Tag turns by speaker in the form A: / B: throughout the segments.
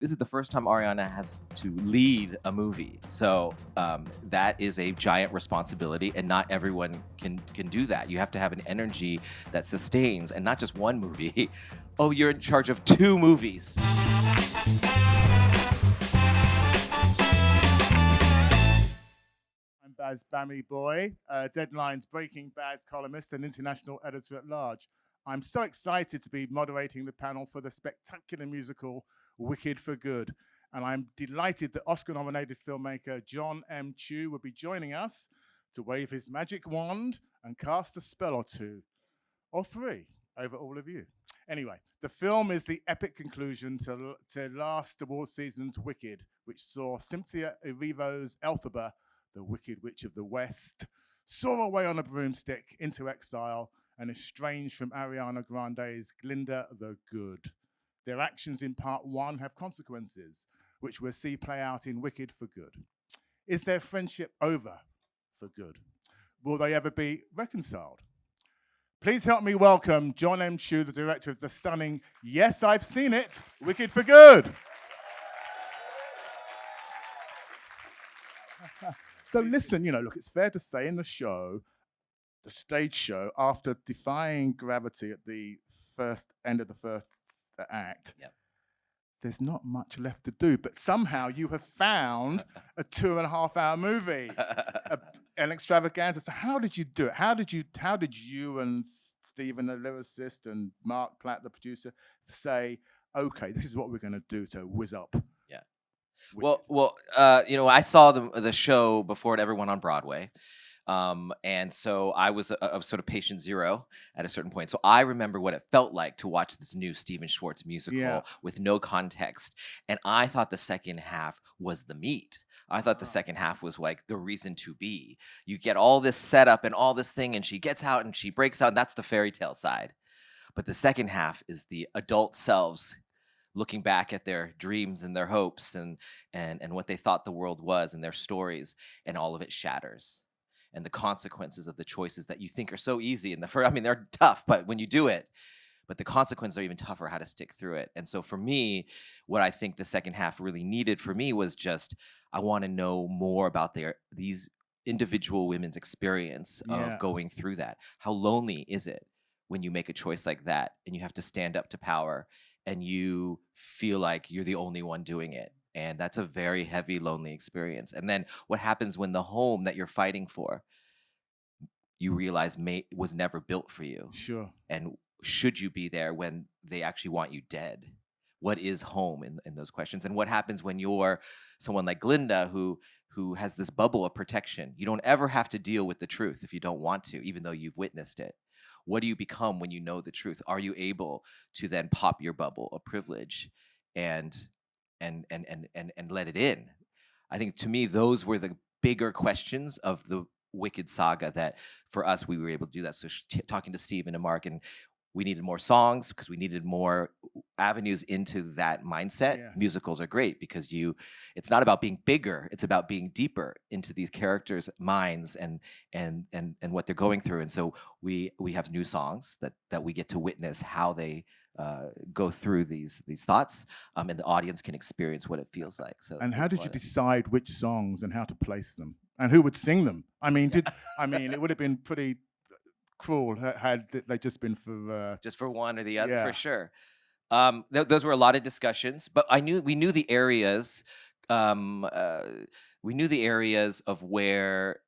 A: This is the first time Ariana has to lead a movie, so that is a giant responsibility, and not everyone can do that. You have to have an energy that sustains, and not just one movie. Oh, you're in charge of 2 movies.
B: I'm Baz Bammy Boy, Deadline's Breaking Bad's columnist and international editor at large. I'm so excited to be moderating the panel for the spectacular musical Wicked for Good. And I'm delighted that Oscar nominated filmmaker John M. Chu will be joining us to wave his magic wand and cast a spell or two, or 3, over all of you. Anyway, the film is the epic conclusion to last award season's Wicked, which saw Cynthia Erivo's Elphaba, the Wicked Witch of the West, soar away on a broomstick into exile and estranged from Ariana Grande's Glinda the Good. Their actions in part 1 have consequences, which we'll see play out in Wicked for Good. Is their friendship over for good? Will they ever be reconciled? Please help me welcome John M. Chu, the director of the stunning Yes, I've Seen It, Wicked for Good. So listen, look, it's fair to say in the show, the stage show, after defying gravity at the end of the first act,
A: Yep.
B: there's not much left to do. But somehow you have found a 2.5-hour movie, an extravaganza. So how did you do it? How did you and Stephen, the lyricist, and Mark Platt, the producer, say, okay, this is what we're going to do to whiz up?
A: Yeah.
B: Wicked?
A: Well, I saw the show before it ever went on Broadway. And so I was a sort of patient zero at a certain point. So I remember what it felt like to watch this new Stephen Schwartz musical with no context. And I thought the second half was the meat. I thought the second half was like the reason to be. You get all this setup and all this thing, and she gets out and she breaks out, and that's the fairy tale side. But the second half is the adult selves looking back at their dreams and their hopes and what they thought the world was and their stories, and all of it shatters. And the consequences of the choices that you think are so easy in the first, I mean, they're tough, but when you do it, but the consequences are even tougher, how to stick through it. And so for me, what I think the second half really needed for me was just, I want to know more about these individual women's experience of going through that. How lonely is it when you make a choice like that and you have to stand up to power and you feel like you're the only one doing it? And that's a very heavy, lonely experience. And then what happens when the home that you're fighting for, you realize was never built for you?
B: Sure.
A: And should you be there when they actually want you dead? What is home in those questions? And what happens when you're someone like Glinda who has this bubble of protection? You don't ever have to deal with the truth if you don't want to, even though you've witnessed it. What do you become when you know the truth? Are you able to then pop your bubble of privilege and let it in? I think to me those were the bigger questions of the Wicked saga that for us we were able to do that. So talking to Stephen and Mark, and we needed more songs because we needed more avenues into that mindset.
B: Yes.
A: Musicals are great because it's not about being bigger, it's about being deeper into these characters' minds and what they're going through. And so we have new songs that we get to witness how they go through these thoughts, and the audience can experience what it feels like. So,
B: and how did you decide which songs and how to place them, and who would sing them? I mean, it would have been pretty cruel had they just been for
A: just for one or the other,
B: yeah.
A: for sure. Those were a lot of discussions, but we knew the areas. We knew the areas of where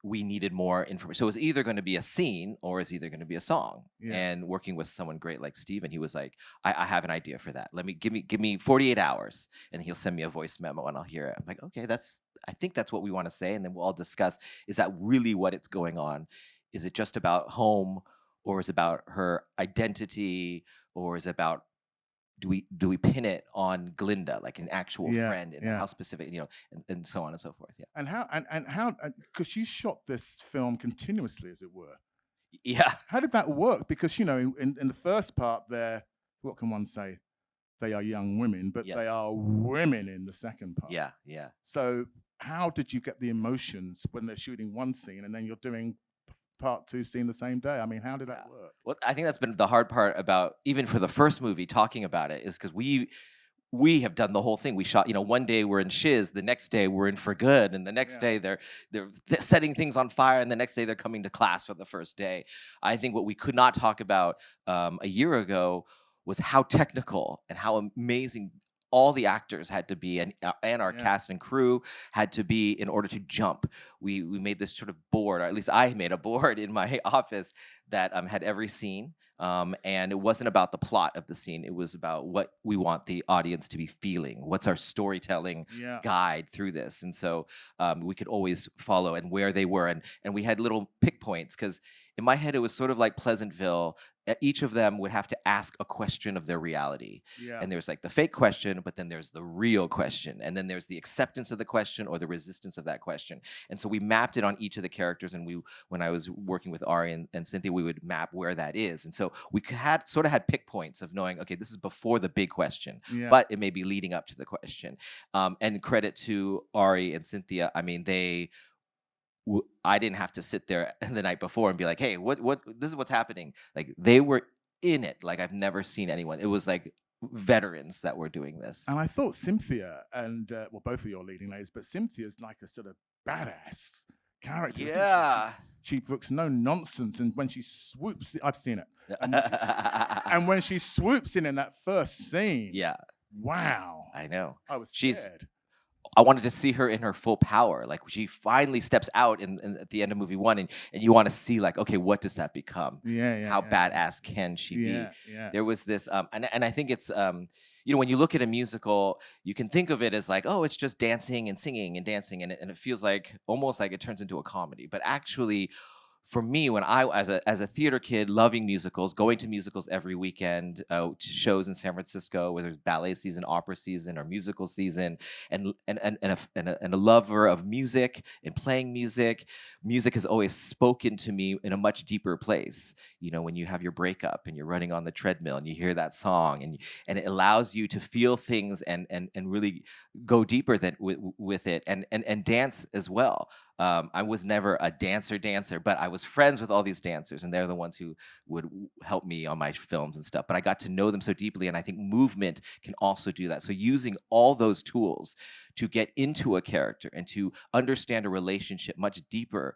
A: we needed more information. So it was either going to be a scene or it's either going to be a song.
B: Yeah.
A: And working with someone great like Steven, he was like, I have an idea for that. Give me 48 hours and he'll send me a voice memo and I'll hear it. I'm like, okay, I think that's what we want to say. And then we'll all discuss, is that really what it's going on? Is it just about home, or is it about her identity, or is it about, do we pin it on Glinda, like an actual friend, and how specific, and so on and so forth. Yeah.
B: And how because you shot this film continuously, as it were.
A: Yeah.
B: How did that work? Because in the first part, what can one say? They are young women, but they are women in the second part.
A: Yeah, yeah.
B: So how did you get the emotions when they're shooting one scene and then you're doing part 2 scene the same day? I mean, how did that work?
A: Well, I think that's been the hard part about, even for the first movie, talking about it, is because we we have done the whole thing. We shot, one day we're in Shiz, the next day we're in For Good, and the next
B: Yeah.
A: day they're setting things on fire, and the next day they're coming to class for the first day. I think what we could not talk about a year ago was how technical and how amazing all the actors had to be, and our
B: Yeah.
A: cast and crew had to be in order to jump. We made this sort of board, or at least I made a board in my office that had every scene. And it wasn't about the plot of the scene. It was about what we want the audience to be feeling. What's our storytelling
B: Yeah.
A: guide through this? And so we could always follow and where they were. And we had little pick points because in my head, it was sort of like Pleasantville. Each of them would have to ask a question of their reality.
B: Yeah.
A: And there's like the fake question, but then there's the real question. And then there's the acceptance of the question or the resistance of that question. And so we mapped it on each of the characters. And when I was working with Ari and Cynthia, we would map where that is. And so we had sort of had pick points of knowing, okay, this is before the big question,
B: Yeah.
A: but it may be leading up to the question. And credit to Ari and Cynthia. I mean, I didn't have to sit there the night before and be like, hey, what, this is what's happening. Like they were in it. Like I've never seen anyone. It was like veterans that were doing this.
B: And I thought Cynthia and well, both of your leading ladies, but Cynthia's like a sort of badass character. isn't she?
A: Yeah.
B: She brooks no nonsense, and when she swoops, I've seen it. And when she swoops in that first scene,
A: Yeah,
B: wow,
A: I know.
B: I was
A: She's-
B: scared.
A: I wanted to see her in her full power. Like she finally steps out at the end of movie one, and you want to see like, okay, what does that become?
B: Yeah.
A: How badass can she be?
B: Yeah.
A: There was this, and I think it's, when you look at a musical, you can think of it as like, oh, it's just dancing and singing and dancing, and it feels like almost like it turns into a comedy. But actually, for me, when I as a theater kid, loving musicals, going to musicals every weekend, to shows in San Francisco, whether it's ballet season, opera season, or musical season, and a lover of music and playing music, music has always spoken to me in a much deeper place. When you have your breakup and you're running on the treadmill and you hear that song, and it allows you to feel things and really go deeper with it, and dance as well. I was never a dancer, but I was friends with all these dancers, and they're the ones who would help me on my films and stuff. But I got to know them so deeply, and I think movement can also do that. So using all those tools to get into a character and to understand a relationship much deeper.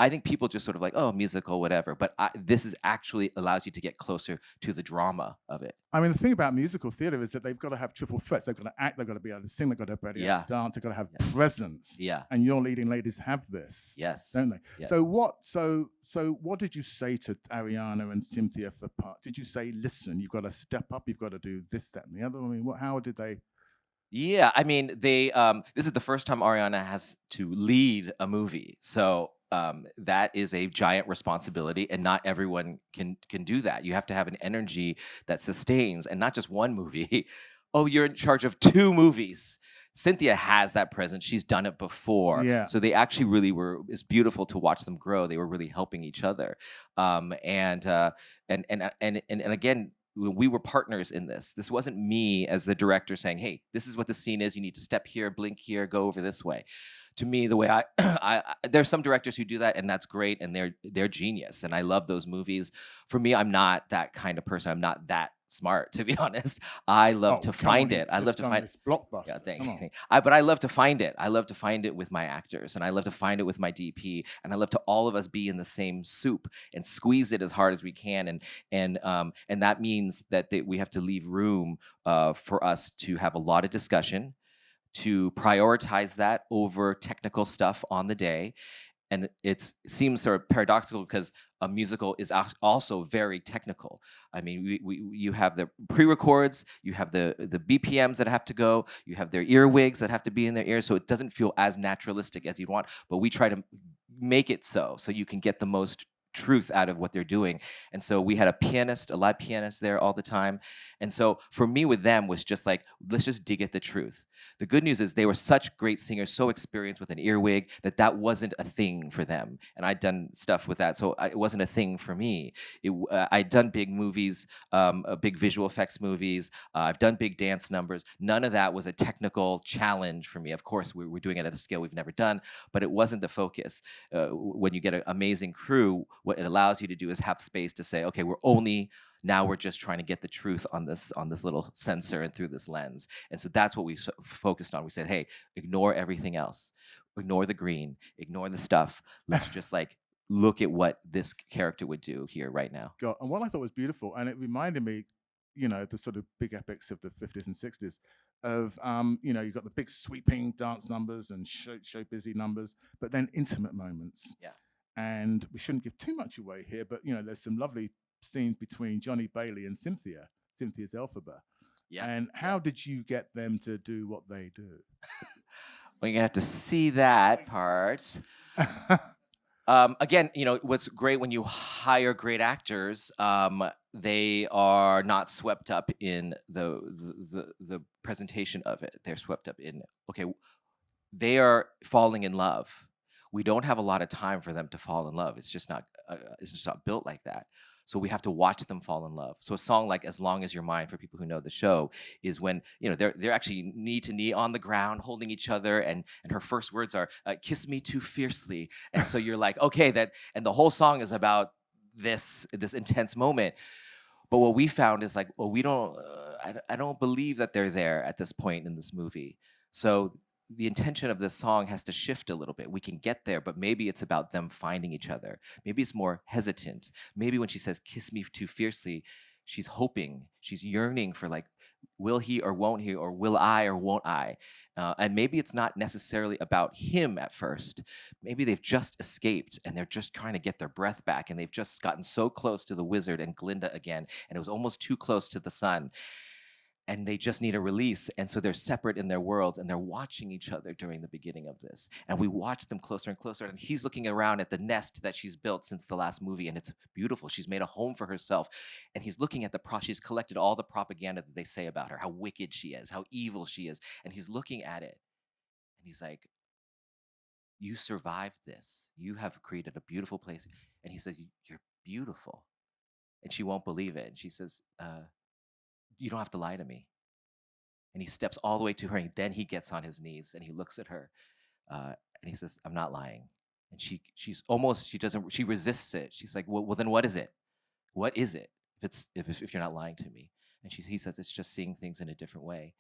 A: I think people just sort of like, oh, musical, whatever. But this is actually allows you to get closer to the drama of it.
B: I mean, the thing about musical theater is that they've got to have triple threats. They've got to act, they've got to be able to sing, they've got to be able to dance, they've got to have presence.
A: Yeah.
B: And your leading ladies have this.
A: Yes.
B: Don't they?
A: Yeah.
B: So what did you say to Ariana and Cynthia for part? Did you say, listen, you've got to step up, you've got to do this, that, and the other? I mean, how did they?
A: Yeah, I mean, this is the first time Ariana has to lead a movie. So that is a giant responsibility, and not everyone can do that. You have to have an energy that sustains, and not just one movie. Oh, you're in charge of 2 movies. Cynthia has that presence. She's done it before.
B: Yeah.
A: So they actually really were. It's beautiful to watch them grow. They were really helping each other. And again, we were partners in this. This wasn't me as the director saying, hey, this is what the scene is. You need to step here, blink here, go over this way. To me, the way there's some directors who do that, and that's great, and they're genius, and I love those movies. For me, I'm not that kind of person. I'm not that smart, to be honest. I love to find it. I love to find
B: this blockbuster.
A: Yeah, thank you. But I love to find it. I love to find it with my actors, and I love to find it with my DP, and I love to all of us be in the same soup and squeeze it as hard as we can. And that means that we have to leave room for us to have a lot of discussion, to prioritize that over technical stuff on the day. And it seems sort of paradoxical because a musical is also very technical. I mean, you have the pre-records, you have the BPMs that have to go, you have their earwigs that have to be in their ears, so it doesn't feel as naturalistic as you'd want. But we try to make it so you can get the most truth out of what they're doing. And so we had a live pianist there all the time. And so for me with them was just like, let's just dig at the truth. The good news is they were such great singers, so experienced with an earwig that wasn't a thing for them. And I'd done stuff with that, so it wasn't a thing for me. I'd done big movies, big visual effects movies. I've done big dance numbers. None of that was a technical challenge for me. Of course, we were doing it at a scale we've never done, but it wasn't the focus. When you get an amazing crew, what it allows you to do is have space to say, okay, now we're just trying to get the truth on this little sensor and through this lens. And so that's what we focused on. We said, hey, ignore everything else, ignore the green, ignore the stuff. Let's just like look at what this character would do here right now.
B: God, and what I thought was beautiful, and it reminded me, the sort of big epics of the 50s and 60s of, you've got the big sweeping dance numbers and show busy numbers, but then intimate moments.
A: Yeah.
B: And we shouldn't give too much away here, but, there's some lovely scenes between Johnny Bailey and Cynthia's Elphaba.
A: Yeah.
B: And how did you get them to do what they do?
A: Well, you're going to have to see that part. Again, what's great when you hire great actors, they are not swept up in the presentation of it. They're swept up in, okay, they are falling in love. We don't have a lot of time for them to fall in love. It's just not built like that. So we have to watch them fall in love. So a song like "As Long as You're Mine," for people who know the show, is when they're actually knee to knee on the ground, holding each other, and her first words are "Kiss me too fiercely," and so you're like, okay, and the whole song is about this intense moment. But what we found is like, well, we don't, I don't believe that they're there at this point in this movie. So the intention of this song has to shift a little bit. We can get there, but maybe it's about them finding each other. Maybe it's more hesitant. Maybe when she says, "Kiss me too fiercely," she's hoping, she's yearning for like, will he or won't he, or will I or won't I? And maybe it's not necessarily about him at first. Maybe they've just escaped and they're just trying to get their breath back, and they've just gotten so close to the wizard and Glinda again, and it was almost too close to the sun. And they just need a release. And so they're separate in their worlds, and they're watching each other during the beginning of this. And we watch them closer and closer. And he's looking around at the nest that she's built since the last movie, and it's beautiful. She's made a home for herself. And he's looking at she's collected all the propaganda that they say about her, how wicked she is, how evil she is. And he's looking at it, and he's like, you survived this. You have created a beautiful place. And he says, you're beautiful. And she won't believe it. And she says, you don't have to lie to me. And he steps all the way to her, and then he gets on his knees and he looks at her, and he says, I'm not lying. And she resists it. She's like, well, then what is it? What is it if you're not lying to me? And he says, it's just seeing things in a different way.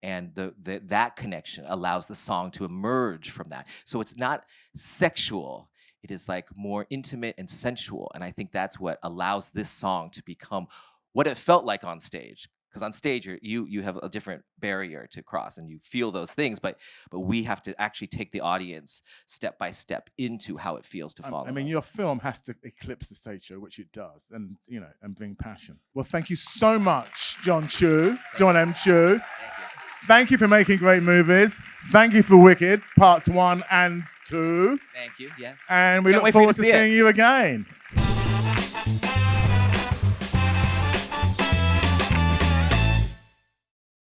A: And that connection allows the song to emerge from that. So it's not sexual. It is like more intimate and sensual. And I think that's what allows this song to become what it felt like on stage. Because on stage, you have a different barrier to cross, and you feel those things. But we have to actually take the audience step by step into how it feels to fall.
B: I mean, your film has to eclipse the stage show, which it does, and bring passion. Well, thank you so much, John M. Chu. Thank you for making great movies. Thank you for Wicked, parts 1 and 2.
A: Thank you. Yes.
B: And we look forward to seeing you again.